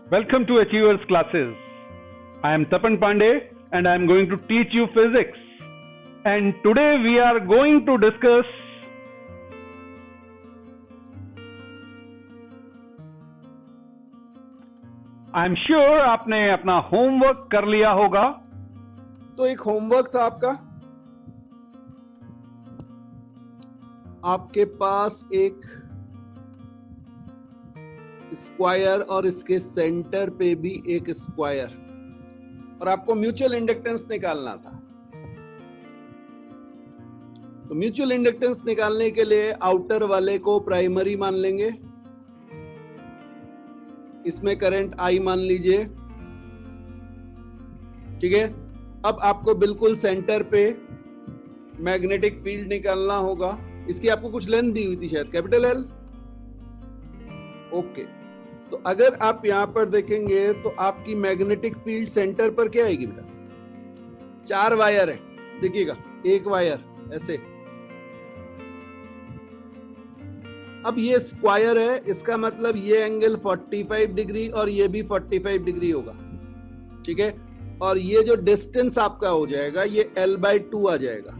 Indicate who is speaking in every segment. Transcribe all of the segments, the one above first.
Speaker 1: Welcome to Achievers Classes. I am Tapan Pandey and I am going to teach you physics. And today we are going to discuss I am sure आपने अपना homework कर लिया होगा.
Speaker 2: तो एक homework था आपके पास एक स्क्वायर और इसके सेंटर पे भी एक स्क्वायर और आपको म्यूचुअल इंडक्टेंस निकालना था. तो म्यूचुअल इंडक्टेंस निकालने के लिए आउटर वाले को प्राइमरी मान लेंगे. इसमें करंट I मान लीजिए. ठीक है. अब आपको बिल्कुल सेंटर पे मैग्नेटिक फील्ड निकालना होगा. इसकी आपको कुछ लेंथ दी हुई थी शायद, कैपिटल L. ओके. तो अगर आप यहां पर देखेंगे तो आपकी मैग्नेटिक फील्ड सेंटर पर क्या आएगी बेटा? 4 वायर है, देखिएगा, एक वायर ऐसे. अब ये स्क्वायर है, इसका मतलब ये एंगल 45 डिग्री और ये भी 45 डिग्री होगा. ठीक है. और ये जो डिस्टेंस आपका हो जाएगा ये L/2 आ जाएगा.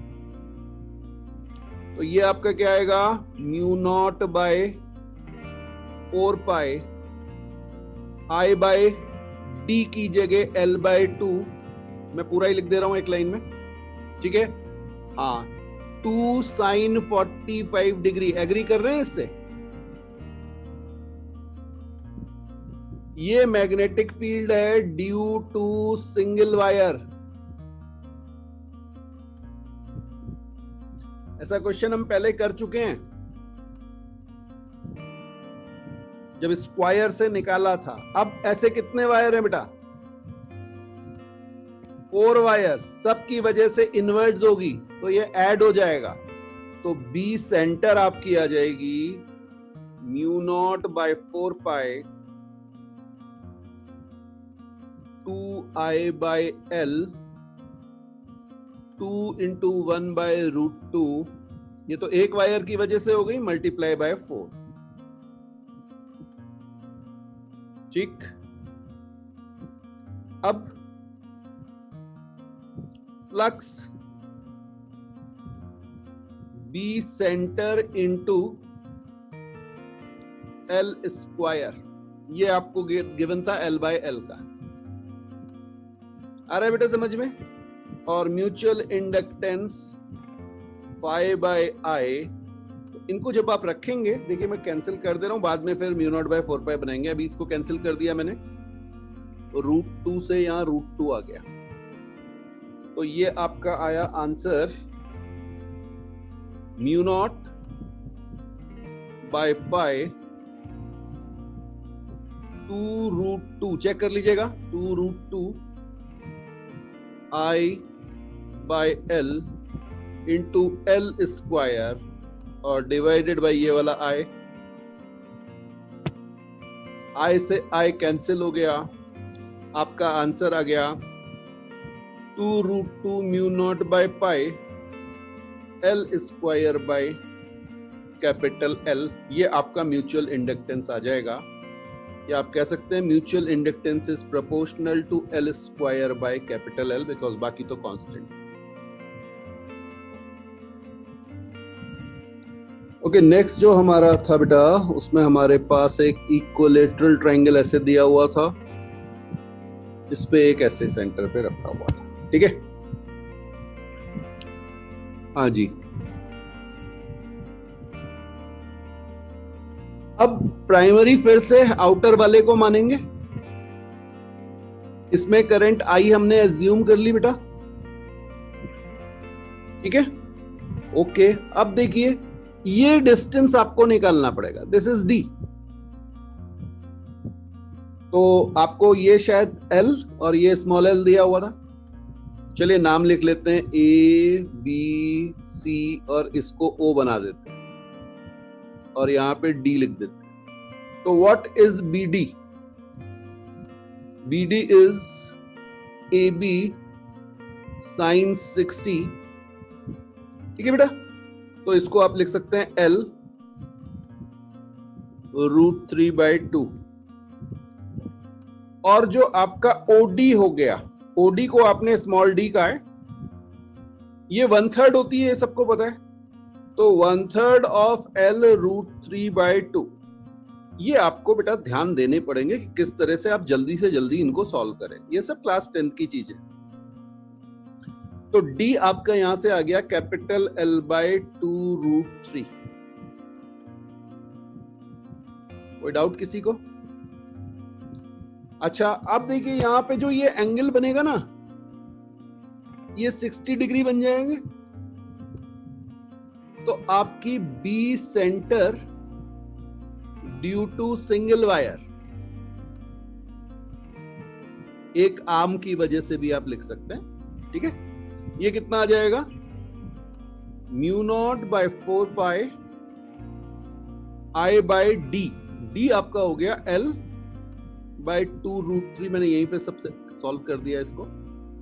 Speaker 2: तो ये आपका क्या आएगा? μ0/4 पाई I/d की जगह L/2. मैं पूरा ही लिख दे रहा हूं एक लाइन में. ठीक है. हाँ, 2 sin 45 डिग्री. एग्री कर रहे हैं इससे? ये मैग्नेटिक फील्ड है ड्यू टू सिंगल वायर. ऐसा क्वेश्चन हम पहले कर चुके हैं जब स्क्वायर से निकाला था. अब ऐसे कितने वायर हैं बेटा? 4 वायर. सबकी वजह से इनवर्ट्स होगी तो ये ऐड हो जाएगा. तो बी सेंटर आपकी आ जाएगी μ0/4 पाई 2I/L 2 into 1/√2. ये तो एक वायर की वजह से हो गई, मल्टीप्लाई बाय 4. ठीक. अब flux B centre into L square, ये आपको गिवन था L/L का. आ रहा है बेटा समझ में? और म्यूचुअल इंडक्टेंस phi/I. तो इनको जब आप रखेंगे, देखिए मैं कैंसिल कर दे रहा हूं, बाद में फिर μ0/4 पाई बनाएंगे. अभी इसको कैंसिल कर दिया मैंने, तो √2 से यहां √2 आ गया. तो ये आपका आया आंसर μ0/पाई 2√2. चेक कर लीजिएगा, 2√2 I/L इंटू L स्क्वायर और डिवाइडेड बाई ये वाला I से I कैंसिल हो गया. आपका आंसर आ गया 2√2 μ0/पाई L square by capital L. ये आपका म्यूचुअल इंडक्टेंस आ जाएगा. या आप कह सकते हैं mutual inductance is proportional to L square by capital L, because बाकी तो कांस्टेंट. ओके. नेक्स्ट जो हमारा था बेटा, उसमें हमारे पास एक इक्विलैटरल ट्रायंगल ऐसे दिया हुआ था, इस पे एक ऐसे सेंटर पे रखा हुआ था. ठीक है. हाँ जी. अब प्राइमरी फिर से आउटर वाले को मानेंगे. इसमें करंट I हमने एज्यूम कर ली बेटा. ठीक है. ओके. अब देखिए, ये डिस्टेंस आपको निकालना पड़ेगा. This is D. तो आपको ये शायद L और ये स्मॉल l दिया हुआ था. चलिए नाम लिख लेते हैं, A B C और इसको O बना देते हैं और यहां पे D लिख देते हैं. तो what is BD? BD is AB sin 60. ठीक है बेटा. तो इसको आप लिख सकते हैं L √3/2. और जो आपका ओडी हो गया, ओडी को आपने स्मॉल डी का है, ये 1/3 होती है, ये सबको पता है। तो 1/3 ऑफ L √3/2। ये आपको बेटा ध्यान देने पड़ेंगे कि किस तरह से आप जल्दी से जल्दी इनको सॉल्व करें। ये सब क्लास 10 की चीज है। तो D आपका यहां से आ गया कैपिटल L/2√3। कोई डाउट किसी को? अच्छा, अब देखिए यहां पे जो ये एंगल बनेगा ना, ये 60 डिग्री बन जाएंगे। तो आपकी B centre due to single wire, एक आर्म की वजह से भी आप लिख सकते हैं, ठीक है। ये कितना आ जाएगा? μ0/4π I/d। d आपका हो गया L/2√3। मैंने यहीं पे सबसे सॉल्व कर दिया इसको।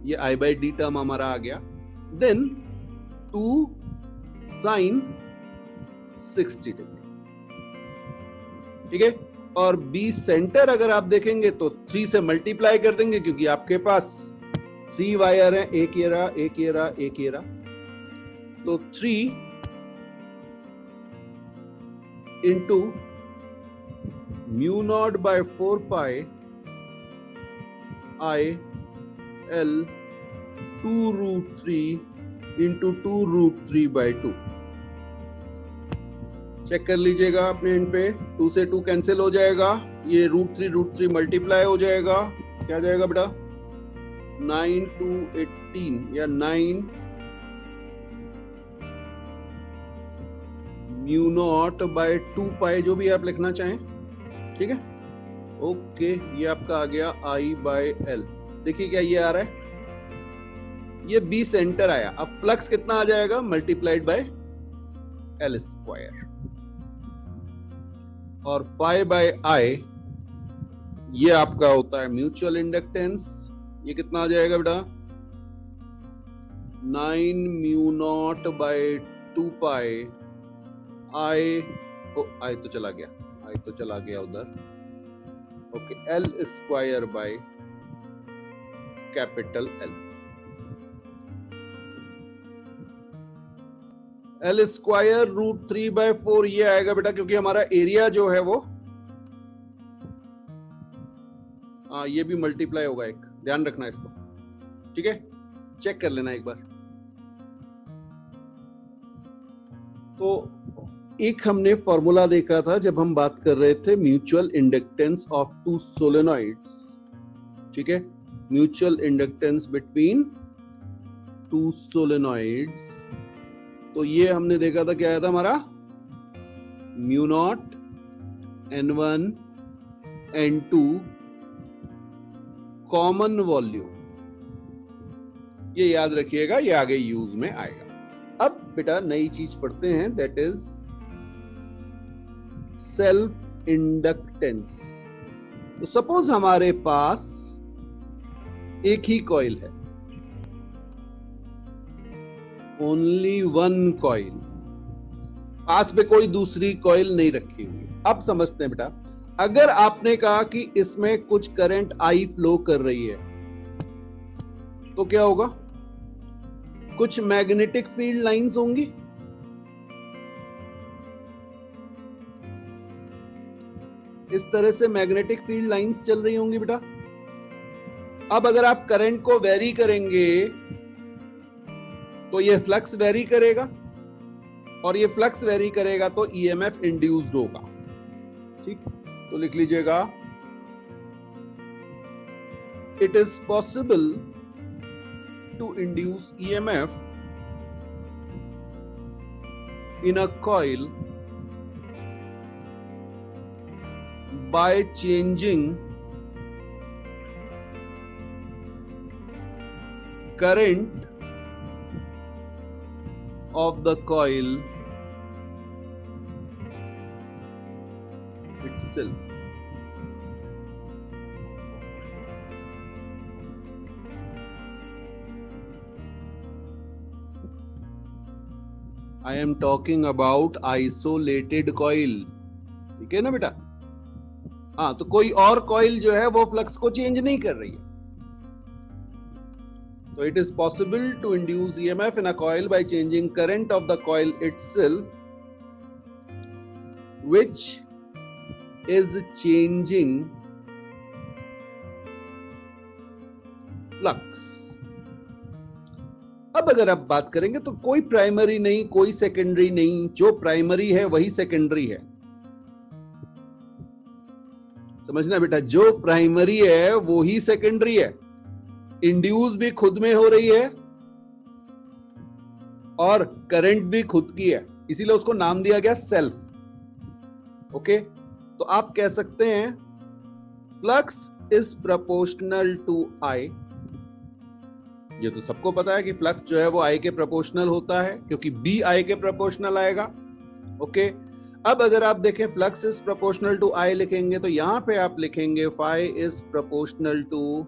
Speaker 2: ये I/d टर्म हमारा आ गया। देन 2 sin 60 डिग्री, ठीक है। और बी सेंटर अगर आप देखेंगे तो 3 से मल्टीप्लाई कर देंगे, क्योंकि आपके पास 3 वायर है, एक ये रहा, एक ये रहा, एक ये रहा। तो 3 इंटू μ0/4π I/L 2√3 इंटू 2√3/2। चेक कर लीजिएगा अपने इन पे। 2 से 2 कैंसिल हो जाएगा, ये √3 मल्टीप्लाई हो जाएगा। क्या जाएगा बेटा? 9 to 18 या 9 μ0/2π, जो भी आप लिखना चाहें, ठीक है। ओके, ये आपका आ गया I/L। देखिए क्या ये आ रहा है, ये बी सेंटर आया। अब फ्लक्स कितना आ जाएगा? Multiplied by L²। और phi/I ये आपका होता है म्यूचुअल इंडक्टेंस। ये कितना आ जाएगा बेटा? 9 μ0/2π I तो चला गया, I तो चला गया उधर। Okay, L² capital L। L² √3/4 ये आएगा बेटा, क्योंकि हमारा एरिया जो है वो ये भी मल्टीप्लाई होगा, एक ध्यान रखना इसको, ठीक है। चेक कर लेना एक बार। तो एक हमने फॉर्मूला देखा था जब हम बात कर रहे थे म्यूचुअल इंडक्टेंस ऑफ 2 सोलेनॉइड्स, ठीक है। Mutual inductance between 2 solenoids. तो ये हमने देखा था, क्या आया था हमारा? μ0 N1 N2 कॉमन वॉल्यूम। ये याद रखिएगा, ये आगे यूज में आएगा। अब बेटा नई चीज पढ़ते हैं, दैट इज सेल्फ इंडक्टेंस। तो सपोज हमारे पास एक ही कॉइल है, ओनली वन कॉइल, पास में कोई दूसरी कॉइल नहीं रखी हुई। अब समझते हैं बेटा, अगर आपने कहा कि इसमें कुछ करंट आई फ्लो कर रही है, तो क्या होगा? कुछ मैग्नेटिक फील्ड लाइंस होंगी। इस तरह से मैग्नेटिक फील्ड लाइंस चल रही होंगी बेटा। अब अगर आप करंट को वेरी करेंगे तो ये फ्लक्स वेरी करेगा, और ये फ्लक्स वेरी करेगा तो ईएमएफ इंड्यूस्ड होगा, ठीक। तो लिख लीजिएगा, it is possible to induce EMF in a coil by changing current of the coil itself. I am talking about isolated coil, ठीक है ना बेटा। हाँ, तो कोई और कॉइल जो है वो फ्लक्स को चेंज नहीं कर रही है. So it is possible to induce EMF in a coil by changing current of the coil itself, which is changing flux. अब अगर आप बात करेंगे तो कोई प्राइमरी नहीं, कोई सेकेंडरी नहीं, जो प्राइमरी है वही सेकेंडरी है. समझना बेटा, जो प्राइमरी है वो ही सेकेंडरी है. इंड्यूस भी खुद में हो रही है और करंट भी खुद की है, इसीलिए उसको नाम दिया गया सेल्फ. ओके, तो आप कह सकते हैं फ्लक्स इज प्रोपोर्शनल टू आई. ये तो सबको पता है कि फ्लक्स जो है वो आई के प्रोपोर्शनल होता है, क्योंकि बी आई के प्रोपोर्शनल आएगा. ओके, अब अगर आप देखें flux is proportional to I लिखेंगे तो यहां पे आप लिखेंगे phi is proportional to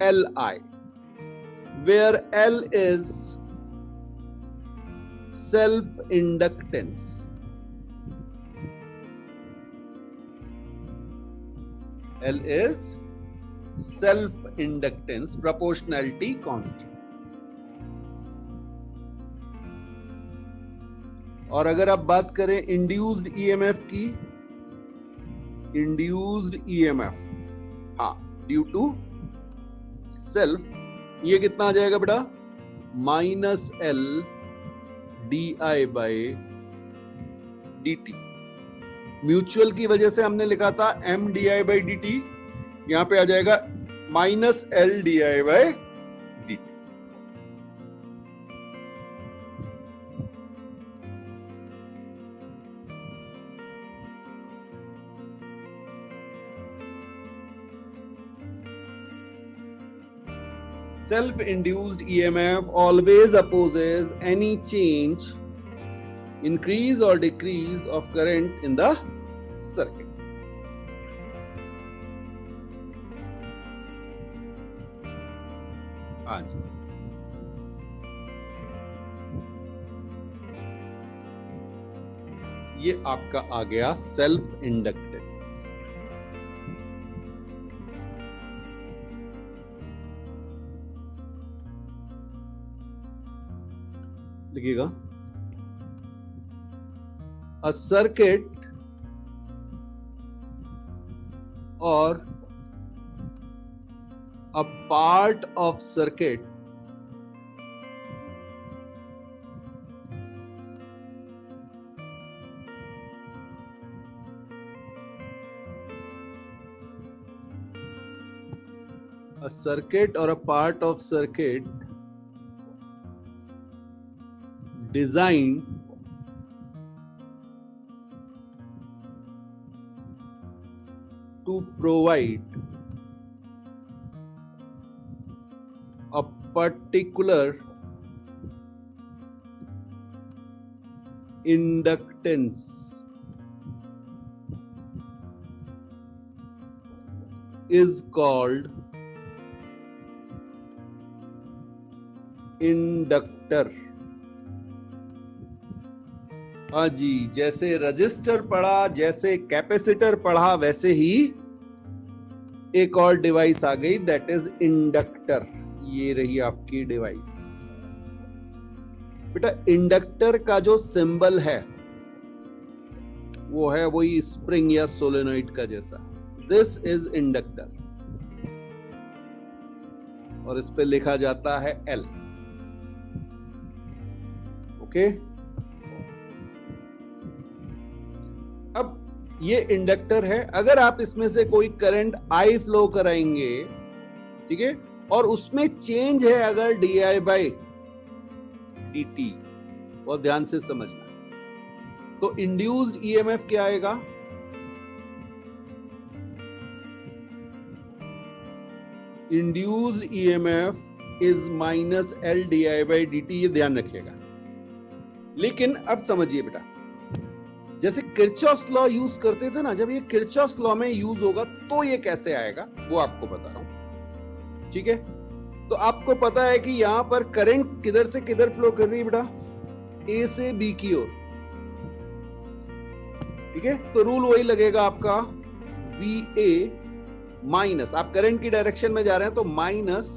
Speaker 2: L I, where L is self inductance. L is self inductance, proportionality constant. और अगर आप बात करें इंड्यूस्ड ईएमएफ की, इंड्यूस्ड ईएमएफ, हाँ, ड्यू टू सेल्फ, ये कितना आ जाएगा बेटा? Minus L D I by D T. Mutual की वजह से हमने लिखा था M D I by D T, यहां पे आ जाएगा minus L D I by D T. Self-induced EMF always opposes any change, increase or decrease of current in the circuit. हाँ जी, ये आपका आ गया सेल्फ इंडक्टेंस. लिखिएगा, a circuit or a part of circuit or a part of circuit designed to provide a particular inductance is called inductor. हाँ जी, जैसे register पढ़ा, जैसे capacitor पढ़ा, वैसे ही एक और डिवाइस आ गई, दैट इज इंडक्टर. ये रही आपकी डिवाइस. बेटा, इंडक्टर का जो सिंबल है वो है वही स्प्रिंग या सोलेनोइड का जैसा. दिस इज इंडक्टर और इस पे लिखा जाता है एल. ओके, अब ये इंडक्टर है. अगर आप इसमें से कोई करंट आई फ्लो कराएंगे, ठीक है, और उसमें चेंज है अगर D I by D T, बहुत ध्यान से समझना, तो इंड्यूस्ड ईएमएफ क्या आएगा? Induced EMF is minus L D I by D T. ये ध्यान रखिएगा. लेकिन अब समझिए बेटा, जैसे किरचॉफ्स लॉ यूज करते थे ना, जब ये किरचॉफ्स लॉ में यूज होगा तो ये कैसे आएगा वो आपको बता रहा हूं. ठीक है, तो आपको पता है कि यहां पर करंट किधर से किधर फ्लो कर रही है बेटा? ए से बी की ओर. ठीक है, तो रूल वही लगेगा आपका, VA माइनस, आप करंट की डायरेक्शन में जा रहे हैं तो minus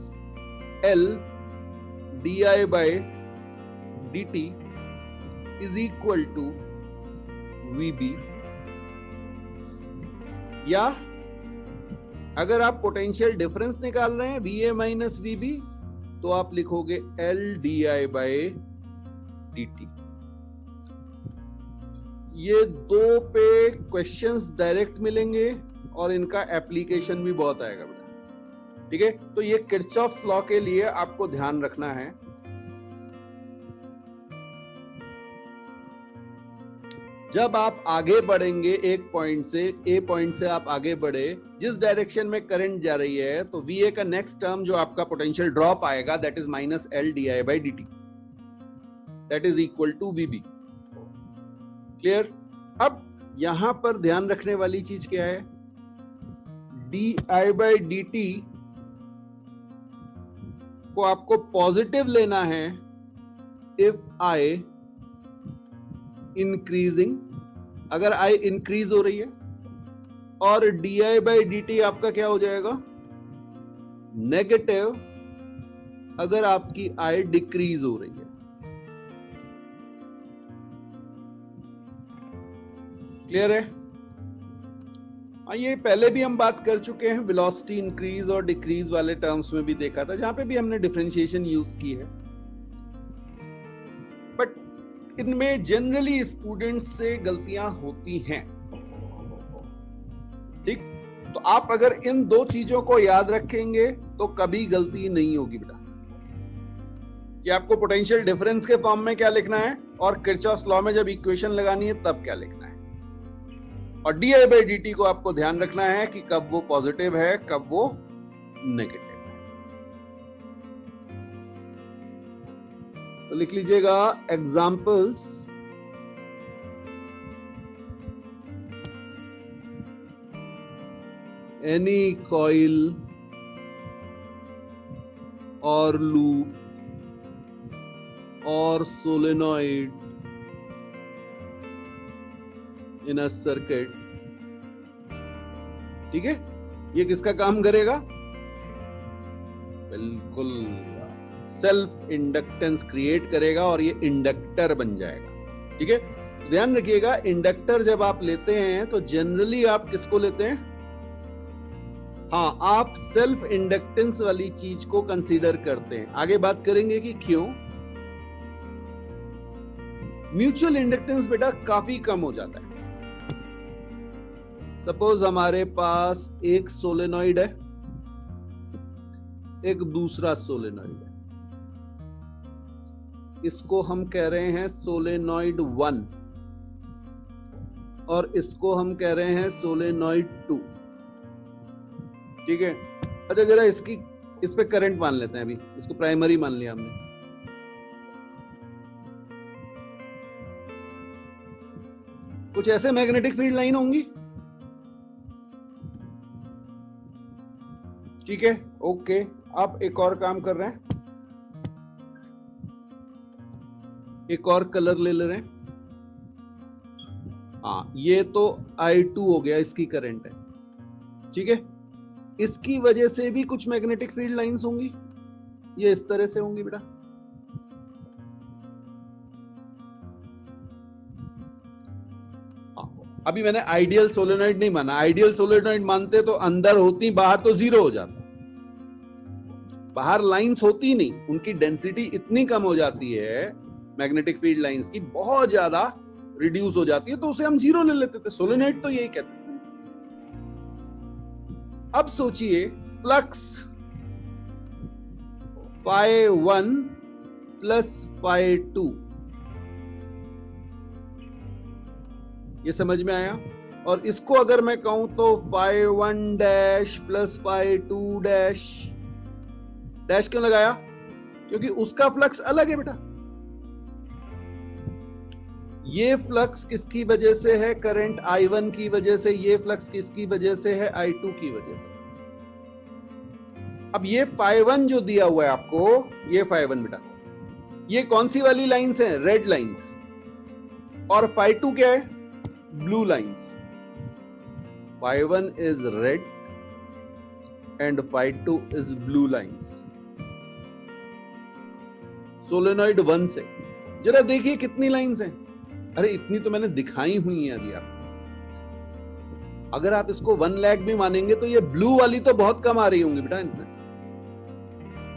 Speaker 2: L DI by DT is equal to VB, या अगर आप पोटेंशियल डिफरेंस निकाल रहे हैं VA माइनस VB तो आप लिखोगे L DI बाय DT। ये दो पे क्वेश्चंस डायरेक्ट मिलेंगे और इनका एप्लीकेशन भी बहुत आएगा बेटा, ठीक है। तो ये किरचॉफ्स लॉ के लिए आपको ध्यान रखना है। जब आप आगे बढ़ेंगे एक पॉइंट से, ए पॉइंट से आप आगे बढ़े, जिस डायरेक्शन में करंट जा रही है, तो VA का नेक्स्ट टर्म जो आपका पोटेंशियल ड्रॉप आएगा that is minus L DI by DT, that is equal to VB। Clear? अब यहां पर ध्यान रखने वाली चीज क्या है, DI बाय DT को आपको पॉजिटिव लेना है इफ I इंक्रीजिंग, अगर I इंक्रीज हो रही है, और DI बाय DT आपका क्या हो जाएगा, नेगेटिव अगर आपकी I डिक्रीज हो रही है। क्लियर है? ये पहले भी हम बात कर चुके हैं, वेलोसिटी इंक्रीज और डिक्रीज वाले टर्म्स में भी देखा था, जहां पे भी हमने डिफरेंशिएशन यूज की है। बट इनमें जनरली स्टूडेंट्स से गलतियां होती हैं, ठीक। तो आप अगर इन दो चीजों को याद रखेंगे तो कभी गलती नहीं होगी बेटा, कि आपको पोटेंशियल डिफरेंस के फॉर्म में क्या लिखना है और किरचॉफ्स लॉ में जब इक्वेशन लगानी है तब क्या लिखना है। और DI बाय DT को आपको ध्यान रखना है कि कब वो पॉजिटिव है, कब वो नेगेटिव है। तो लिख लीजिएगा एग्जाम्पल्स, एनी कॉइल और लूप और सोलेनॉइड इन अ सर्किट, ठीक है। ये किसका काम करेगा, बिल्कुल सेल्फ इंडक्टेंस क्रिएट करेगा और ये इंडक्टर बन जाएगा, ठीक है। ध्यान रखिएगा, इंडक्टर जब आप लेते हैं तो जनरली आप किसको लेते हैं, हाँ, आप सेल्फ इंडक्टेंस वाली चीज को कंसीडर करते हैं। आगे बात करेंगे कि क्यों। म्यूचुअल इंडक्टेंस बेटा काफी कम हो जाता है। सपोज हमारे पास एक सोलेनॉइड है, एक दूसरा सोलेनॉइड है, इसको हम कह रहे हैं सोलेनॉइड 1 और इसको हम कह रहे हैं सोलेनॉइड 2, ठीक है। अच्छा जरा इस पे करंट मान लेते हैं, अभी इसको प्राइमरी मान लिया हमने। कुछ ऐसे मैग्नेटिक फील्ड लाइन होंगी, ठीक है, ओके। आप एक और काम कर रहे हैं, एक और कलर ले रहे हैं। हाँ, ये तो I2 हो गया, इसकी करंट है, ठीक है। इसकी वजह से भी कुछ मैग्नेटिक फील्ड लाइंस होंगी, ये इस तरह से होंगी बेटा। अभी मैंने आइडियल सोलेनॉइड नहीं माना, आइडियल सोलेनॉइड मानते तो अंदर होती, बाहर तो जीरो हो जाता। बाहर लाइंस होती नहीं, उनकी डेंसिटी इतनी कम हो जाती है, मैग्नेटिक फील्ड लाइंस की बहुत ज्यादा रिड्यूस हो जाती है, तो उसे हम जीरो ले लेते थे। सोलेनॉइड तो यही कहते थे। अब सोचिए फ्लक्स Φ1 प्लस Φ2, ये समझ में आया। और इसको अगर मैं कहूं तो Φ1 डैश प्लस Φ2 डैश, डैश क्यों लगाया, क्योंकि उसका फ्लक्स अलग है बेटा। ये फ्लक्स किसकी वजह से है, करंट I1 की वजह से। ये फ्लक्स किसकी वजह से है, I2 की वजह से। अब ये Φ1 जो दिया हुआ है आपको, ये Φ1 बेटा, ये कौन सी वाली लाइंस है, रेड लाइंस, और Φ2 क्या है, blue lines. phi1 is red and phi2 is blue lines. Solenoid 1 से जरा देखिए कितनी लाइंस हैं. अरे इतनी तो मैंने दिखाई हुई है अभी आपको. अगर आप इसको 1 लाख भी मानेंगे तो ये ब्लू वाली तो बहुत कम आ रही होंगी बेटा. इनमें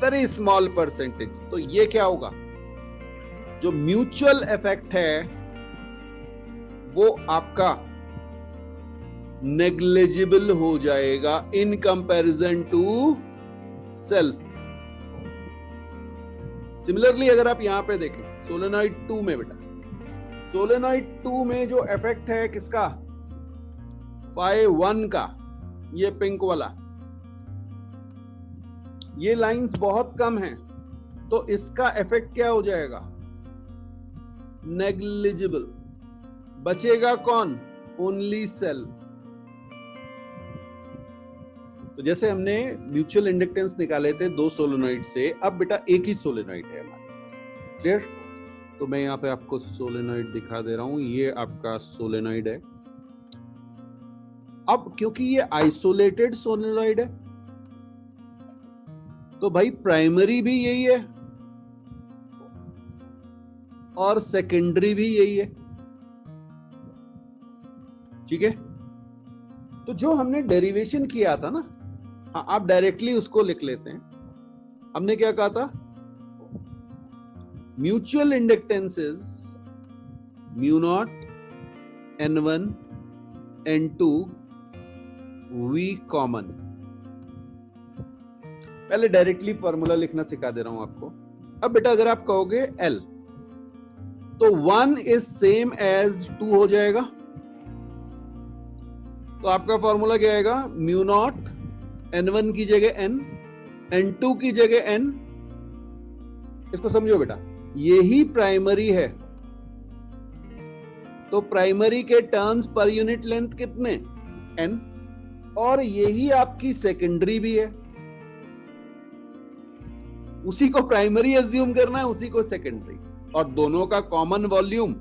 Speaker 2: वेरी स्मॉल परसेंटेज. तो ये क्या होगा, जो म्यूचुअल इफेक्ट है वो आपका नेग्लिजिबल हो जाएगा in comparison to self. Similarly अगर आप यहां पे देखें सोलेनॉइड 2 में बेटा, सोलेनॉइड 2 में जो इफेक्ट है किसका, phi1 का, ये पिंक वाला, ये लाइंस बहुत कम हैं, तो इसका इफेक्ट क्या हो जाएगा, नेग्लिजिबल. बचेगा कौन, ओनली सेल. तो जैसे हमने म्यूचुअल इंडक्टेंस निकाले थे 2 सोलेनॉइड से, अब बेटा एक ही सोलेनॉइड है हमारे पास. क्लियर. तो मैं यहां पे आपको सोलेनॉइड दिखा दे रहा हूं. ये आपका सोलेनॉइड है. अब क्योंकि ये आइसोलेटेड सोलेनॉइड है तो भाई प्राइमरी भी यही है और सेकेंडरी भी यही है. ठीक है. तो जो हमने डेरिवेशन किया था ना, आप डायरेक्टली उसको लिख लेते हैं. हमने क्या कहा था, mutual inductances mu naught N1 N2 V common. पहले डायरेक्टली फॉर्मूला लिखना सिखा दे रहा हूं आपको. अब बेटा अगर आप कहोगे L तो 1 इज सेम एज 2 हो जाएगा. तो आपका फॉर्मूला क्या आएगा, म्यू नॉट N1 की जगह N, N2 की जगह N. इसको समझो बेटा, यही प्राइमरी है तो प्राइमरी के टर्न्स पर यूनिट लेंथ कितने, N, और यही आपकी सेकेंडरी भी है. उसी को प्राइमरी एज्यूम करना है, उसी को सेकेंडरी, और दोनों का common volume,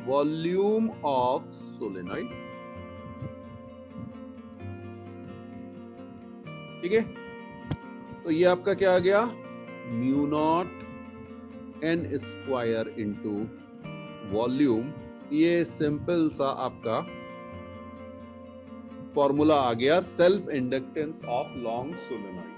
Speaker 2: volume of solenoid. ठीक है. तो ये आपका क्या आ गया, mu naught N square into volume. ये सिंपल सा आपका फॉर्मूला आ गया self inductance of long solenoid.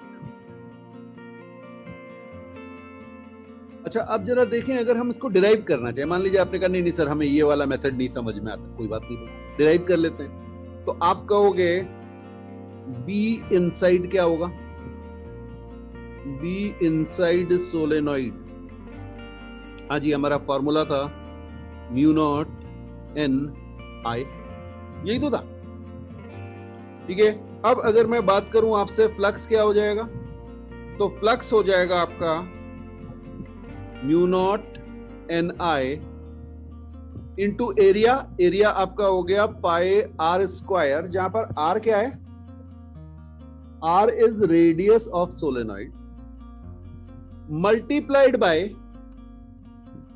Speaker 2: अच्छा अब जरा देखें, अगर हम इसको डिराइव करना चाहें, मान लीजिए आपने कहा नहीं सर हमें ये वाला मेथड नहीं समझ में आता, कोई बात नहीं, डिराइव कर लेते हैं. तो आप कहोगे बी इनसाइड क्या होगा, बी इनसाइड सोलेनॉइड. हाँ जी, हमारा फॉर्मूला था म्यू नॉट N I, यही तो था. ठीक है. अब अगर मैं बात करूं आपसे, फ्लक्स क्या हो जाएगा, तो फ्लक्स हो जाएगा आपका mu naught N I into area. Area आपका हो गया पाई R स्क्वायर, जहां पर R क्या है, R is radius of solenoid, multiplied by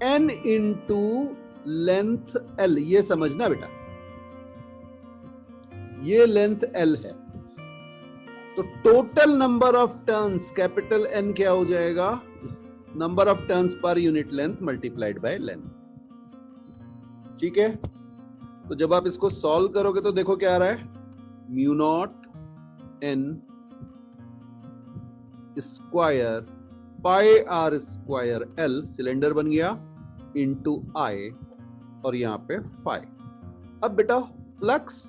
Speaker 2: N into length L. ये समझना बेटा, ये लेंथ L है, तो total number of turns capital N क्या हो जाएगा, number of turns per unit length multiplied by length. ठीक है. तो जब आप इसको सॉल्व करोगे तो देखो क्या आ रहा है, mu naught N square pi R square L, cylinder बन गया, इंटू I, और यहां पे फाई. अब बेटा flux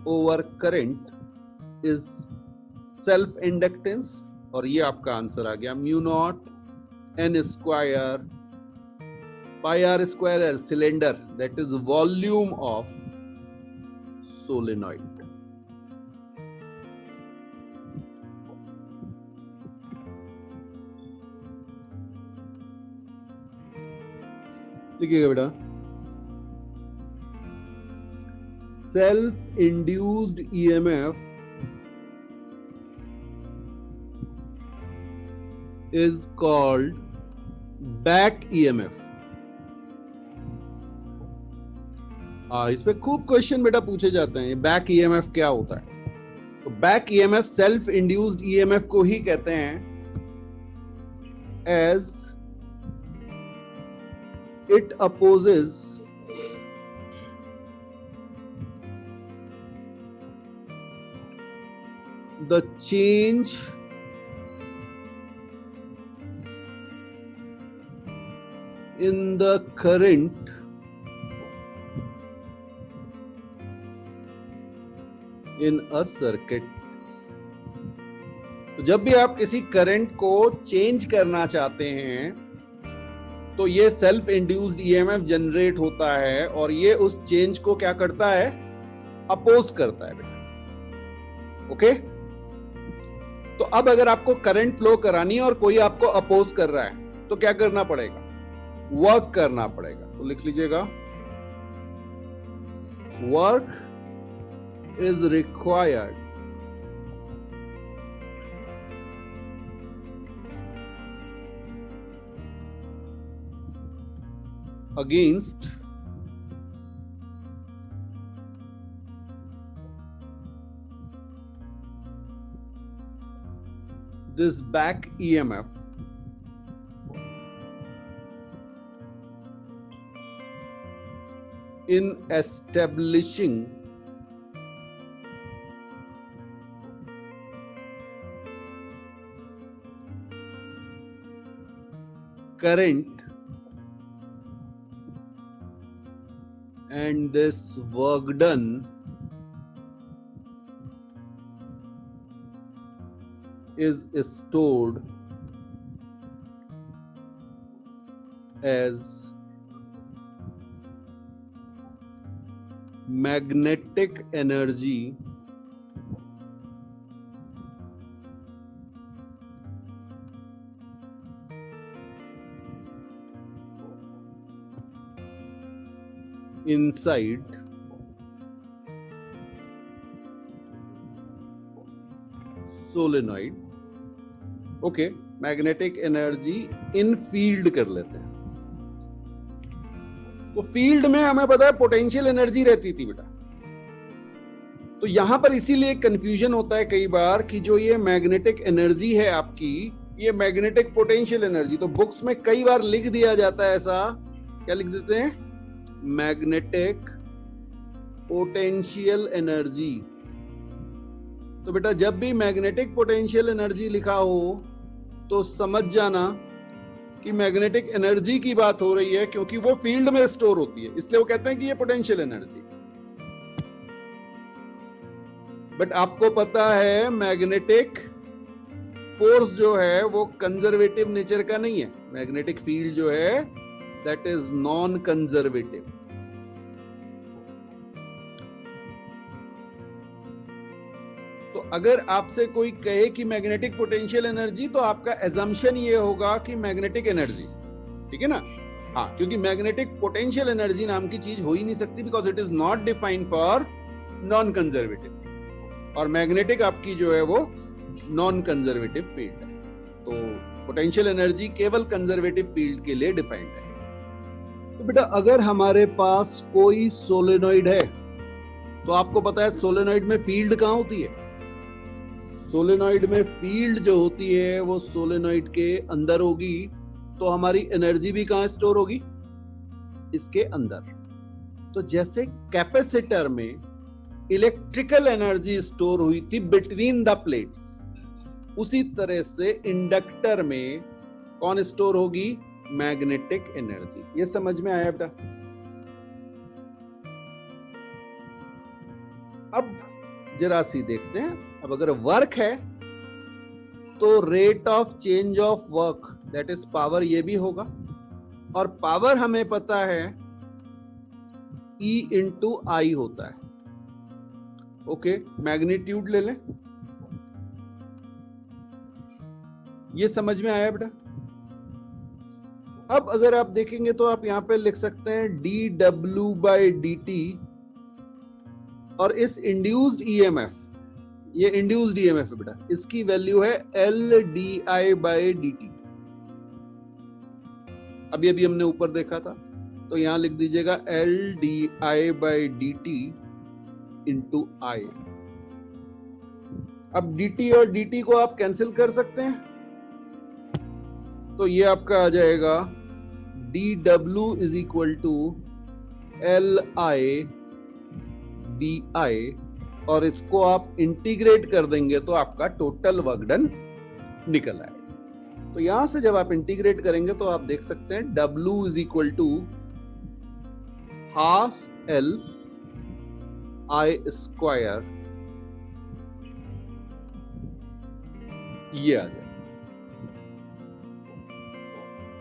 Speaker 2: over current is self inductance, और ये आपका आंसर आ गया mu naught N square pi R square L, cylinder, that is volume of solenoid. लिखिएगा बेटा, self induced EMF is called back EMF. इस पे खूब क्वेश्चन बेटा पूछे जाते हैं, बैक ईएमएफ क्या होता है? तो back EMF self induced EMF को ही कहते हैं as it opposes the change in the current in a circuit। तो जब भी आप किसी करंट को चेंज करना चाहते हैं तो ये सेल्फ इंड्यूस्ड ईएमएफ जनरेट होता है और ये उस चेंज को क्या करता है? अपोज करता है बेटा। ओके, तो अब अगर आपको करंट फ्लो करानी है और कोई आपको अपोज कर रहा है तो क्या करना पड़ेगा? वर्क करना पड़ेगा। तो लिख लीजिएगा, work is required against this back EMF in establishing current, and this work done is stored as magnetic energy inside solenoid। Okay, magnetic energy in field कर लेते हैं। तो फील्ड में हमें पता है पोटेंशियल एनर्जी रहती थी बेटा। तो यहां पर इसीलिए कंफ्यूजन होता है कई बार कि जो ये मैग्नेटिक एनर्जी है आपकी, ये मैग्नेटिक पोटेंशियल एनर्जी, तो बुक्स में कई बार लिख दिया जाता है ऐसा, क्या लिख देते हैं? Magnetic potential energy. तो बेटा जब भी मैग्नेटिक पोटेंशियल एनर्जी लिखा हो तो समझ जाना कि मैग्नेटिक एनर्जी की बात हो रही है, क्योंकि वो फील्ड में स्टोर होती है, इसलिए वो कहते हैं कि ये पोटेंशियल एनर्जी। बट आपको पता है मैग्नेटिक फोर्स जो है वो कंजर्वेटिव नेचर का नहीं है। मैग्नेटिक फील्ड जो है दैट इज नॉन कंजर्वेटिव। तो अगर आपसे कोई कहे कि मैग्नेटिक पोटेंशियल एनर्जी, तो आपका एजम्पशन ये होगा कि मैग्नेटिक एनर्जी, ठीक है ना? हाँ, क्योंकि मैग्नेटिक पोटेंशियल एनर्जी नाम की चीज हो ही नहीं सकती, because it is not defined for non conservative, और मैग्नेटिक आपकी जो है वो नॉन कंजर्वेटिव फील्ड है। तो पोटेंशियल एनर्जी केवल कंजर्वेटिव फील्ड के लिए डिफाइंड है। तो बेटा अगर हमारे पास कोई सोलेनॉइड है, तो आपको पता है सोलेनॉइड में फील्ड कहाँ होती है? सोलेनॉइड में फील्ड जो होती है वो सोलेनॉइड के अंदर होगी। तो हमारी एनर्जी भी कहाँ स्टोर होगी? इसके अंदर। तो जैसे कैपेसिटर में इलेक्ट्रिकल एनर्जी स्टोर हुई थी बिटवीन द प्लेट्स, उसी तरह से इंडक्टर में कौन स्टोर होगी? Magnetic energy. ये समझ में आया बेटा? अब जरा सी देखते हैं। अब अगर वर्क है तो rate of change of work that is power, ये भी होगा। और पावर हमें पता है E इंटू आई होता है। ओके, मैग्नीट्यूड ले लें। ये समझ में आया बेटा? अब अगर आप देखेंगे तो आप यहां पे लिख सकते हैं dw/dt, और इस इंड्यूस्ड ईएमएफ, ये इंड्यूस्ड ईएमएफ है बेटा, इसकी वैल्यू है LDI/dt। अभी हमने ऊपर देखा था तो यहां लिख दीजिएगा L D I by D T into I. अब dt और dt को आप कैंसिल कर सकते हैं, तो ये आपका आ जाएगा dw is equal to L I D I, और इसको आप इंटीग्रेट कर देंगे तो आपका टोटल वर्क डन निकल आएगा। तो यहां से जब आप इंटीग्रेट करेंगे तो आप देख सकते हैं w is equal to half L I square, ये आ जाए।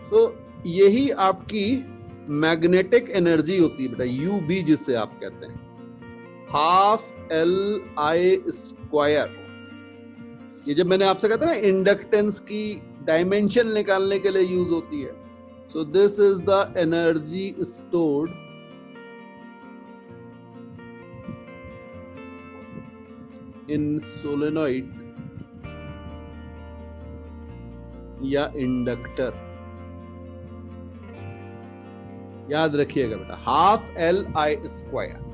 Speaker 2: तो यही आपकी मैग्नेटिक एनर्जी होती है बेटा, यूबी जिसे आप कहते हैं, हाफ एल आई स्क्वायर। ये जब मैंने आपसे कहा था ना इंडक्टेंस की डायमेंशन निकालने के लिए यूज होती है। So this is the energy stored in solenoid या इंडक्टर। याद रखिएगा बेटा, half L I square.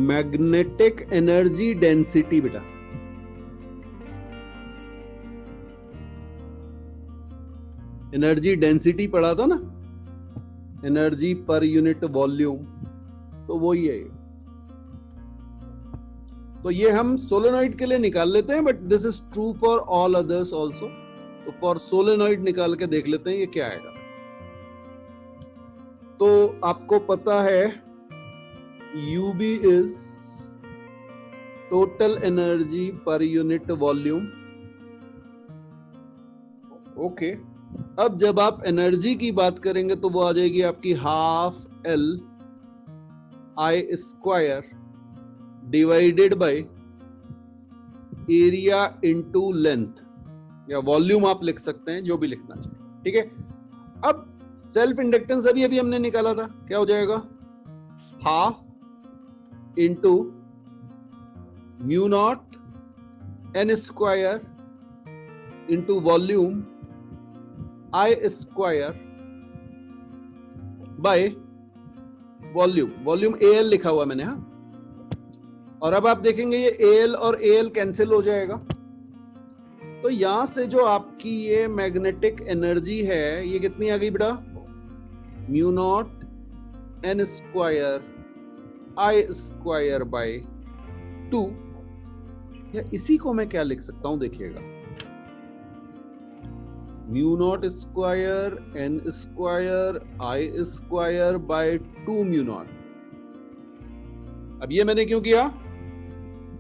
Speaker 2: Magnetic energy density बेटा, एनर्जी डेंसिटी पढ़ा था ना, एनर्जी पर यूनिट वॉल्यूम, तो वो ही है। तो ये हम सोलेनॉइड के लिए निकाल लेते हैं, but this is true for all others also. तो फॉर सोलेनॉइड निकाल के देख लेते हैं ये क्या आएगा। तो आपको पता है UB is total energy per unit volume. Okay, अब जब आप एनर्जी की बात करेंगे तो वो आ जाएगी आपकी half L I square divided by area into length, या वॉल्यूम आप लिख सकते हैं, जो भी लिखना चाहिए। ठीक है, अब सेल्फ इंडक्टेंस अभी अभी हमने निकाला था, क्या हो जाएगा, half into mu not an square into volume I square by volume. Volume AL लिखा हुआ मैंने, हाँ। और अब आप देखेंगे ये AL और AL कैंसिल हो जाएगा। तो यहां से जो आपकी ये मैग्नेटिक एनर्जी है, ये कितनी आ गई बेटा, mu not an square I square by 2, या इसी को मैं क्या लिख सकता हूं, देखिएगा, mu nought square N square I square by 2 mu nought. अब ये मैंने क्यों किया,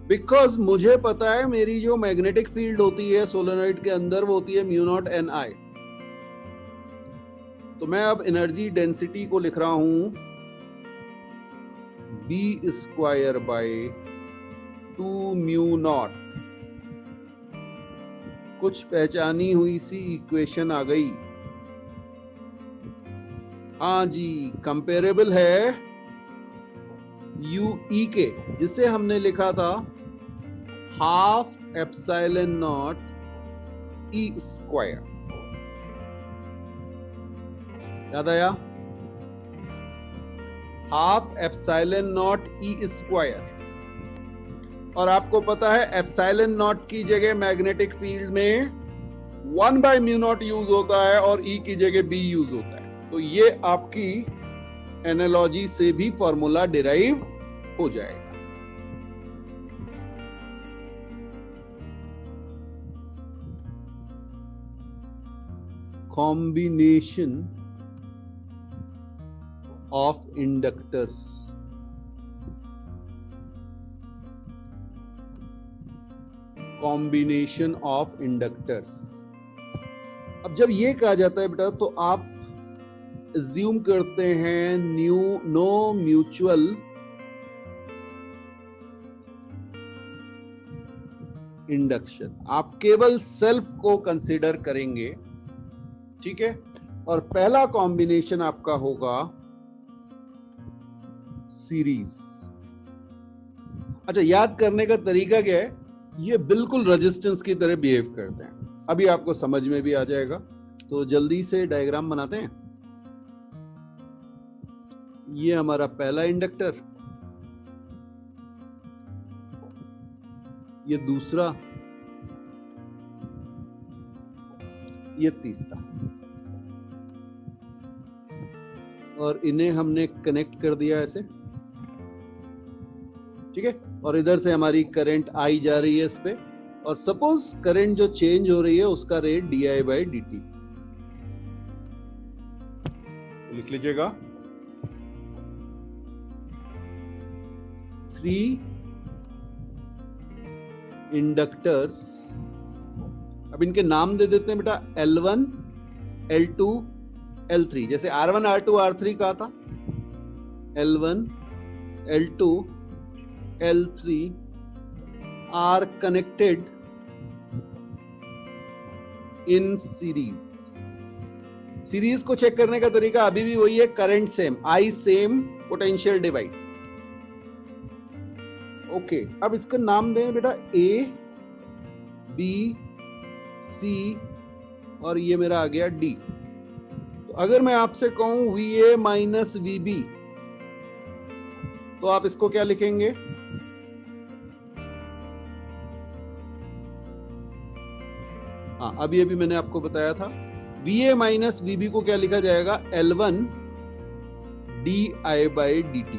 Speaker 2: बिकॉज मुझे पता है मेरी जो मैग्नेटिक फील्ड होती है सोलेनॉइड के अंदर वो होती है म्यू नॉट एन आई। तो मैं अब एनर्जी डेंसिटी को लिख रहा हूं B square by 2 mu nought. कुछ पहचानी हुई सी इक्वेशन आ गई, हाँ जी, कंपेरेबल है UE के, जिसे हमने लिखा था half epsilon not E square. याद आया, half epsilon not E square. और आपको पता है एप्सिलॉन नॉट की जगह मैग्नेटिक फील्ड में 1 बाय म्यू नॉट यूज होता है और E की जगह B यूज होता है। तो ये आपकी एनालॉजी से भी फॉर्मूला डिराइव हो जाएगा। Combination of inductors, combination of inductors. अब जब ये कहा जाता है बेटा, तो आप अज्यूम करते हैं नो म्यूचुअल इंडक्शन, आप केवल सेल्फ को कंसीडर करेंगे। ठीक है, और पहला कॉम्बिनेशन आपका होगा सीरीज। अच्छा, याद करने का तरीका क्या है, ये बिल्कुल रेजिस्टेंस की तरह बिहेव करते हैं, अभी आपको समझ में भी आ जाएगा। तो जल्दी से डायग्राम बनाते हैं। ये हमारा पहला इंडक्टर, ये दूसरा, ये तीसरा, और इन्हें हमने कनेक्ट कर दिया ऐसे, ठीक है। और इधर से हमारी करंट आई जा रही है इस पे, और सपोज करंट जो चेंज हो रही है उसका रेट di/dt लिख लीजिएगा। 3 इंडक्टर्स, अब इनके नाम दे देते हैं बेटा, L1, L2, L3, जैसे R1, R2, R3 कहा था, L1, L2, L3 are connected in series। Series को चेक करने का तरीका अभी भी वही है, current same, I same, potential divide. Okay, अब इसका नाम दें बेटा A, B, C, और ये मेरा आ गया D। तो अगर मैं आपसे कहूं VA माइनस VB, तो आप इसको क्या लिखेंगे? हाँ, अभी मैंने आपको बताया था, VA माइनस VB को क्या लिखा जाएगा? L1 di/dt।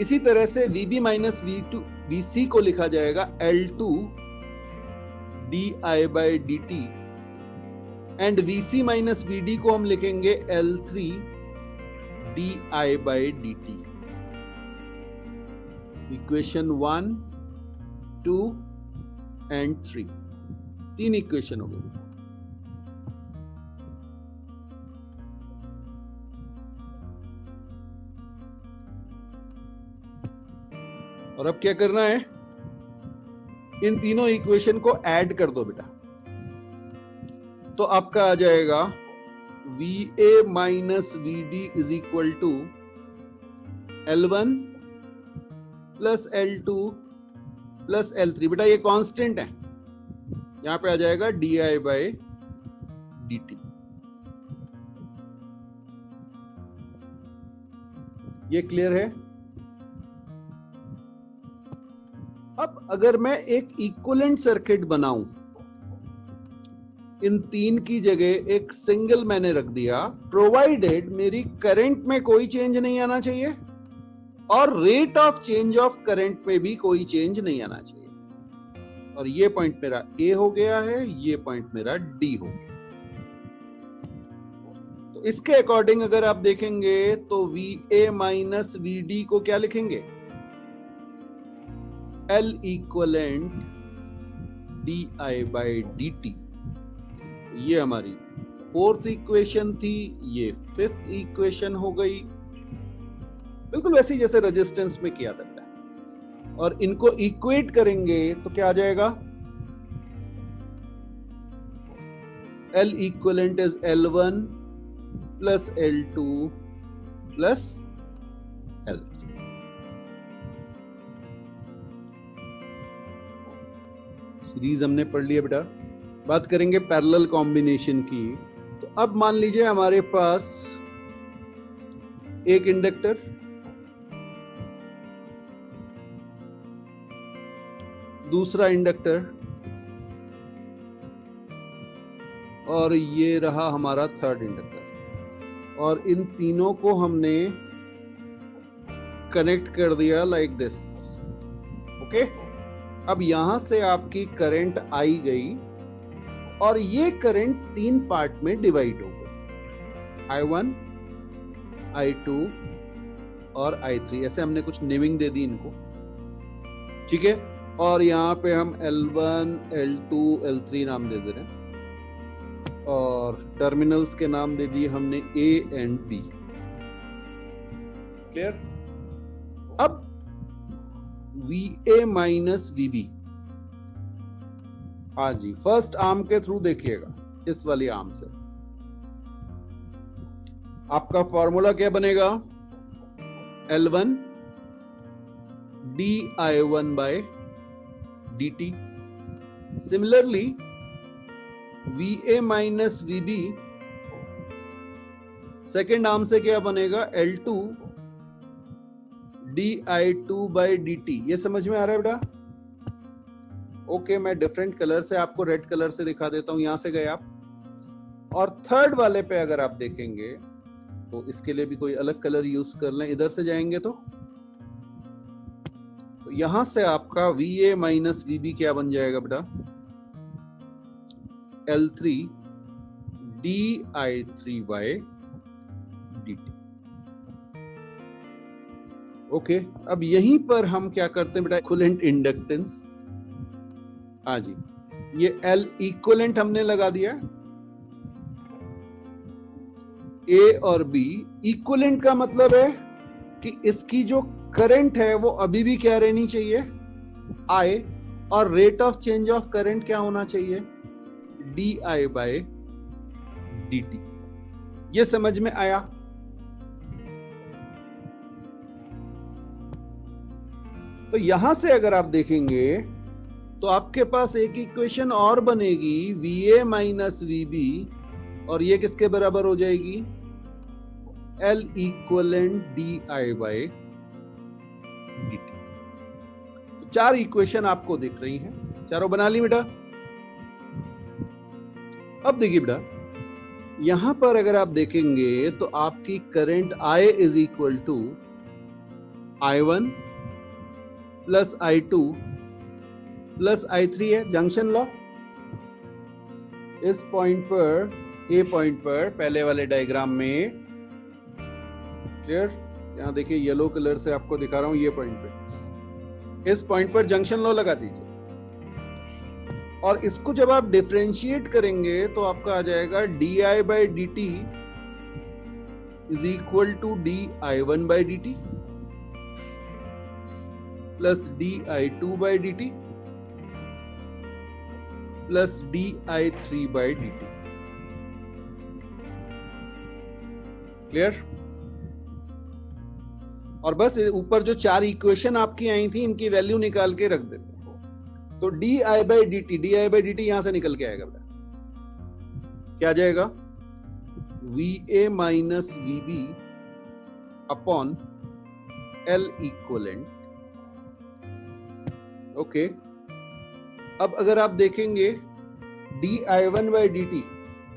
Speaker 2: इसी तरह से VB माइनस VC को लिखा जाएगा L2 di/dt, and VC minus VD को हम लिखेंगे L3 di/dt। Equation 1, 2 and 3, 3 equation हो गई। और अब क्या करना है, इन तीनों इक्वेशन को ऐड कर दो बेटा, तो आपका आ जाएगा VA minus VD is equal to L1 plus L2 plus L3। बेटा ये कांस्टेंट है, यहां पे आ जाएगा di/dt। ये क्लियर है? अब अगर मैं एक इक्विवेलेंट सर्किट बनाऊं, इन तीन की जगह एक सिंगल मैंने रख दिया, प्रोवाइडेड मेरी करंट में कोई चेंज नहीं आना चाहिए और rate of change of current में भी कोई चेंज नहीं आना चाहिए, और ये पॉइंट मेरा A हो गया है, ये पॉइंट मेरा D हो गया। तो इसके अकॉर्डिंग अगर आप देखेंगे तो VA माइनस VD को क्या लिखेंगे? L equivalent di/dt। ये हमारी 4th इक्वेशन थी, ये 5th इक्वेशन हो गई, बिल्कुल वैसे ही जैसे रेजिस्टेंस में किया था। और इनको इक्वेट करेंगे तो क्या आ जाएगा? L equivalent is L1 plus L2 plus L3। Series हमने पढ़ लिया बेटा। बात करेंगे पैरेलल कॉम्बिनेशन की। तो अब मान लीजिए हमारे पास एक इंडक्टर, दूसरा इंडक्टर, और ये रहा हमारा थर्ड इंडक्टर, और इन तीनों को हमने कनेक्ट कर दिया लाइक दिस। ओके, अब यहां से आपकी करंट आई गई और ये करंट 3 पार्ट में डिवाइड हो गई, I1, I2 और I3। ऐसे हमने कुछ नेमिंग दे दी इनको, ठीक है। और यहाँ पे हम L1, L2, L3 नाम दे दे रहे हैं, और टर्मिनल्स के नाम दे दिए हमने A एंड B। क्लियर? अब VA माइनस VB, हाँ जी, फर्स्ट आर्म के थ्रू देखिएगा, इस वाली आर्म से आपका फॉर्मूला क्या बनेगा? L1 di1 by dt. Similarly, VA minus VB second arm से क्या बनेगा? L2 di2 by dt. ये समझ में आ रहा है बेटा? ओके, मैं डिफरेंट कलर से आपको रेड कलर से दिखा देता हूं, यहां से गए आप। और थर्ड वाले पे अगर आप देखेंगे तो इसके लिए भी कोई अलग कलर यूज कर लें। इधर से जाएंगे तो यहां से आपका VA माइनस VB क्या बन जाएगा बेटा? L3 di3 by dt. Okay, अब यहीं पर हम क्या करते हैं बेटा? Equivalent inductance. हाँ जी, ये L इक्विवेलेंट हमने लगा दिया। A और B इक्विवेलेंट का मतलब है कि इसकी जो करंट है वो अभी भी क्या रहनी चाहिए? I, और rate of change of current क्या होना चाहिए? di by dt. ये समझ में आया? तो यहां से अगर आप देखेंगे तो आपके पास एक इक्वेशन और बनेगी, VA माइनस VB, और ये किसके बराबर हो जाएगी? L equivalent di by dt. तो चार इक्वेशन आपको दिख रही हैं, चारों बना ली बेटा। अब देखिए बेटा, यहां पर अगर आप देखेंगे तो आपकी current I is equal to I1 plus I2 plus I3 है, जंक्शन लॉ। इस पॉइंट पर, ए पॉइंट पर, पहले वाले डायग्राम में, क्लियर? यहां देखिए येलो कलर से आपको दिखा रहा हूं, ये पॉइंट पे, इस पॉइंट पर जंक्शन लॉ लगा दीजिए। और इसको जब आप डिफरेंशिएट करेंगे तो आपका आ जाएगा di by dt is equal to di1 by dt plus di2 by dt plus di3 by dt. Clear? और बस ऊपर जो चार इक्वेशन आपकी आई थी, इनकी वैल्यू निकाल के रख देते हैं। तो di by dt यहां से निकल के आएगा बेटा, क्या आ जाएगा? VA minus VB upon L equivalent. Okay, अब अगर आप देखेंगे di1 by dt,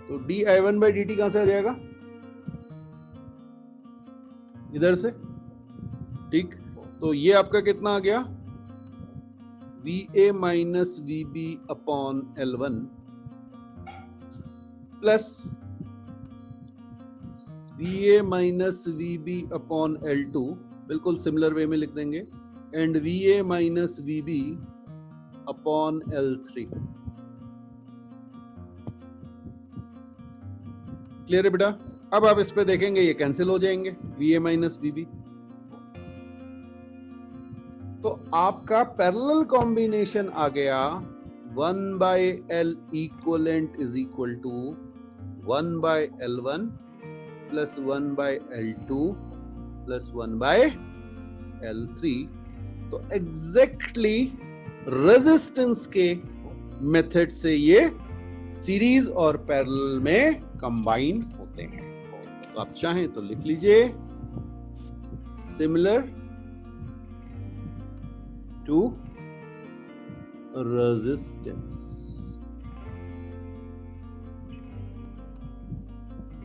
Speaker 2: तो di1 by dt कहां से आ जाएगा? इधर से, ठीक। तो ये आपका कितना आ गया? VA minus VB upon L1 plus VA minus VB upon L2, बिल्कुल सिमिलर वे में लिख देंगे, and VA minus VB upon L3। Clear है बेटा? अब आप इस पे देखेंगे ये कैंसिल हो जाएंगे, VA माइनस VB। तो आपका पैरेलल कॉम्बिनेशन आ गया 1 by L equivalent is equal to 1 by L1 plus 1 by L2 plus 1 by L3। तो एग्जैक्टली रेजिस्टेंस के मेथड से ये सीरीज और पैरेलल में कंबाइन होते हैं। तो आप चाहें तो लिख लीजिए, similar to resistance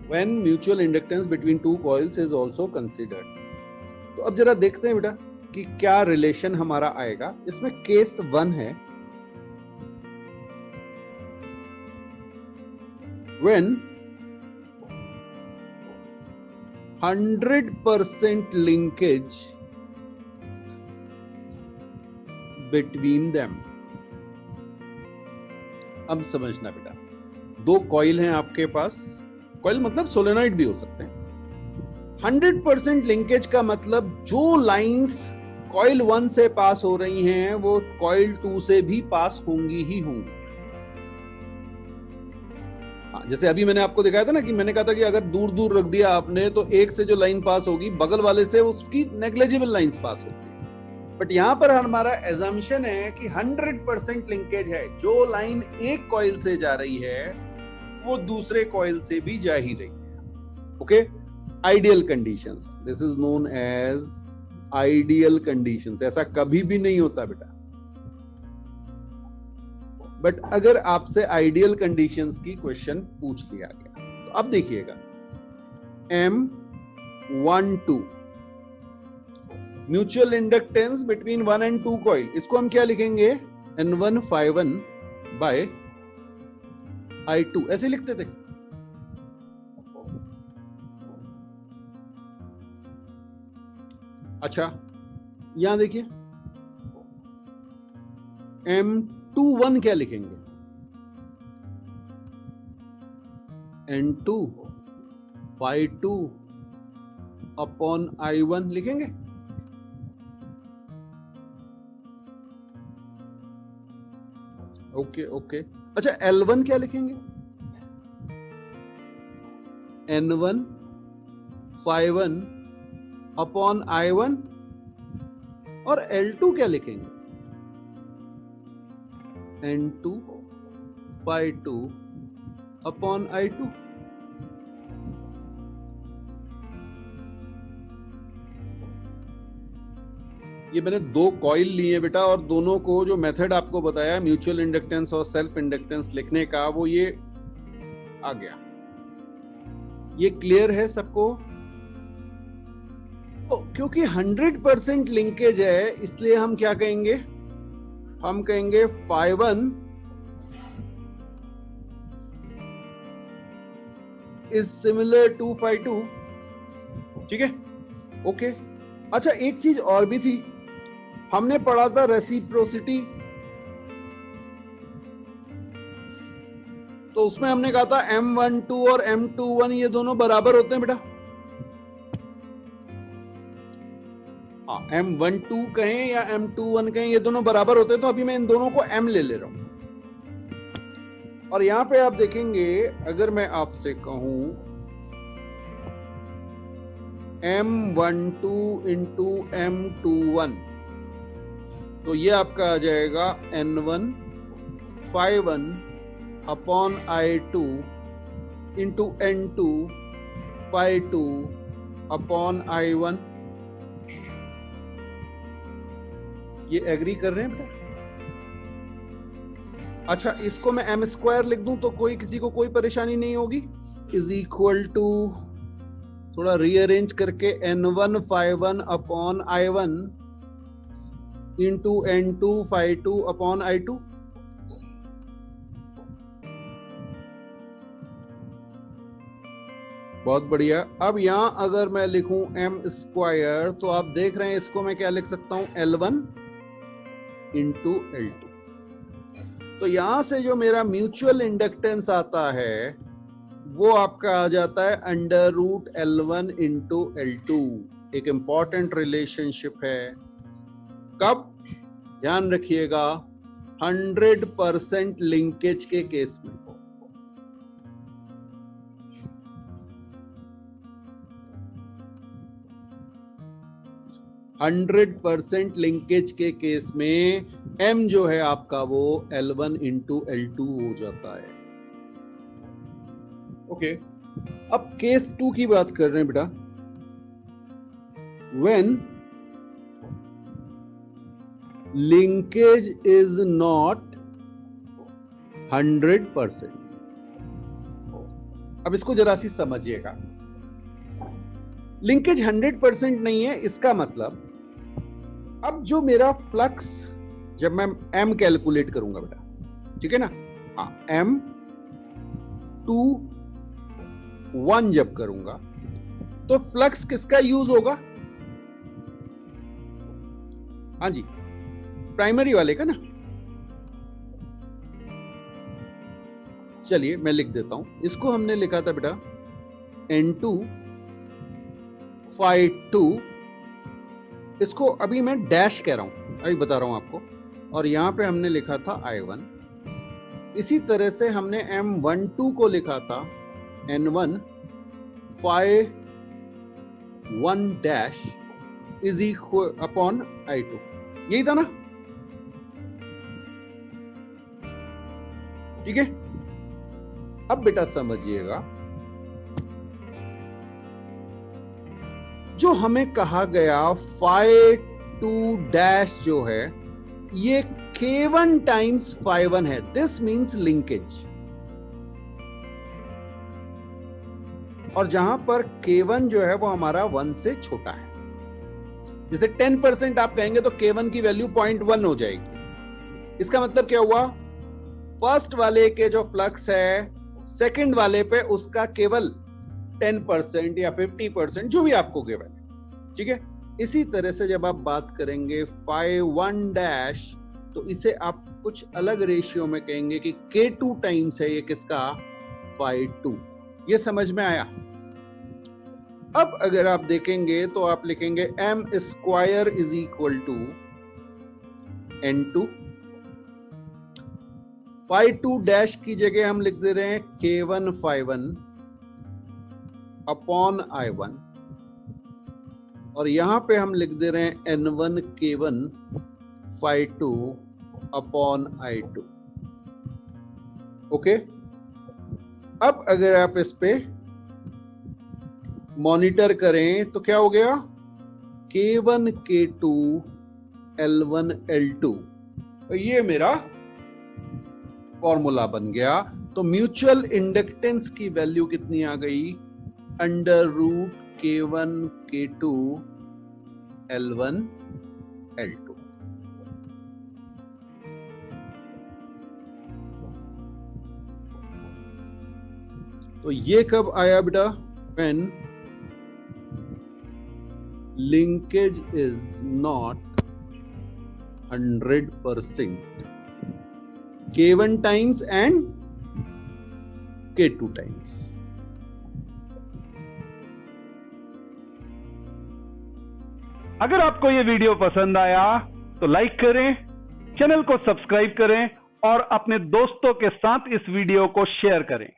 Speaker 2: when mutual inductance between two coils is also considered। तो अब जरा देखते हैं बेटा कि क्या रिलेशन हमारा आएगा। इसमें केस 1 है, when 100% linkage बिटवीन देम। अब समझना बेटा, दो कॉइल हैं आपके पास, कॉइल मतलब सोलेनॉइड भी हो सकते हैं। 100% लिंकेज का मतलब जो लाइंस कॉइल 1 से पास हो रही हैं वो कॉइल 2 से भी पास होंगी ही होंगी। जैसे अभी मैंने आपको दिखाया था ना कि मैंने कहा था कि अगर दूर दूर रख दिया आपने तो एक से जो लाइन पास होगी बगल वाले से उसकी नेग्लिजिबल लाइंस पास होती है। बट यहां पर हमारा एजम्पशन है कि 100% लिंकेज है, जो लाइन एक कॉइल से जा रही है वो दूसरे कॉइल से भी जा ही रही है। Okay, ideal conditions, this is known as ideal conditions. ऐसा कभी भी नहीं होता बेटा, बट अगर आपसे आइडियल कंडीशंस की क्वेश्चन पूछ लिया गया तो अब देखिएगा M12 mutual inductance between 1 and 2 coil, इसको हम क्या लिखेंगे? N1 phi1 बाय I2, ऐसे लिखते थे। अच्छा, यहां देखिए M21 क्या लिखेंगे? N2 phi2 अपॉन I1 लिखेंगे। ओके ओके, अच्छा L1 क्या लिखेंगे? N1 phi1 अपॉन I1, और L2 क्या लिखेंगे? N2 phi2 upon I2। ये मैंने दो कॉइल लिए बेटा, और दोनों को जो मेथड आपको बताया म्यूचुअल इंडक्टेंस और सेल्फ इंडक्टेंस लिखने का, वो ये आ गया। ये क्लियर है सबको? तो क्योंकि 100% लिंकेज है इसलिए हम क्या कहेंगे? हम कहेंगे phi1 is similar to phi2। ठीक है, ओके। अच्छा, एक चीज और भी थी, हमने पढ़ा था रेसिप्रोसिटी, तो उसमें हमने कहा था M12 और M21 ये दोनों बराबर होते हैं बेटा। हाँ, M12 कहें या M21 कहें, ये दोनों बराबर होते हैं, तो अभी मैं इन दोनों को M ले रहा हूं। और यहां पे आप देखेंगे, अगर मैं आपसे कहूं M12 इंटू M21, तो ये आपका आ जाएगा N1 phi1 upon I2 into N2 phi2 upon I1। ये एग्री कर रहे हैं बेटा? अच्छा, इसको मैं M स्क्वायर लिख दूं तो किसी को कोई परेशानी नहीं होगी। इज इक्वल टू, थोड़ा रीअरेंज करके, N1 phi1 upon I1 into N2 phi2 upon I2। बहुत बढ़िया। अब यहां अगर मैं लिखूं M स्क्वायर, तो आप देख रहे हैं इसको मैं क्या लिख सकता हूं? L1 into L2। तो यहां से जो मेरा म्यूचुअल इंडक्टेंस आता है वो आपका आ जाता है under root L1 into L2। एक इंपॉर्टेंट रिलेशनशिप है। कब? ध्यान रखिएगा, 100% लिंकेज के केस में। %100% लिंकेज के केस में M जो है आपका वो L1 इंटू L2 हो जाता है। ओके, अब केस 2 की बात कर रहे हैं बेटा। When linkage is not 100%। अब इसको जरा सी समझिएगा। लिंकेज 100% नहीं है, इसका मतलब अब जो मेरा फ्लक्स, जब मैं M कैलकुलेट करूंगा बेटा, ठीक है ना, हाँ, M21 जब करूंगा तो फ्लक्स किसका यूज होगा? हाँ जी, प्राइमरी वाले का ना। चलिए मैं लिख देता हूं, इसको हमने लिखा था बेटा N2 phi2, इसको अभी मैं डैश कह रहा हूं, अभी बता रहा हूं आपको, और यहां पे हमने लिखा था I1, इसी तरह से हमने M12 को लिखा था N1 phi 1 dash is equal upon I2, यही था ना? ठीक है, अब बेटा समझिएगा, जो हमें कहा गया phi 2 dash जो है ये K1 टाइम्स phi 1 है. This means linkage. और जहां पर K1 जो है वो हमारा 1 से छोटा है. जैसे 10% आप कहेंगे तो K1 की वैल्यू 0.1 हो जाएगी. इसका मतलब क्या हुआ? फर्स्ट वाले के जो फ्लक्स है सेकंड वाले पे उसका केवल 10% या 50% जो भी आपको गिवन है. ठीक है, इसी तरह से जब आप बात करेंगे phi 1 डैश तो इसे आप कुछ अलग रेशियो में कहेंगे कि K2 टाइम्स है ये किसका? phi 2. ये समझ में आया? अब अगर आप देखेंगे तो आप लिखेंगे m square is equal to N2. phi 2 dash की जगह हम लिख दे रहे हैं K1 phi 1 अपॉन I1 और यहां पे हम लिख दे रहे हैं N1 K1 phi 2 upon I2. Okay, अब अगर आप इस पे मॉनिटर करें तो क्या हो गया? K1 K2 L1 L2. ये मेरा फॉर्मूला बन गया. तो म्यूचुअल इंडक्टेंस की वैल्यू कितनी आ गई? Under root K1 K2 L1 L2. तो ये कब आया बेटा? When linkage is not 100%. K1 times and K2 times.
Speaker 1: अगर आपको ये वीडियो पसंद आया तो लाइक करें, चैनल को सब्सक्राइब करें और अपने दोस्तों के साथ इस वीडियो को शेयर करें.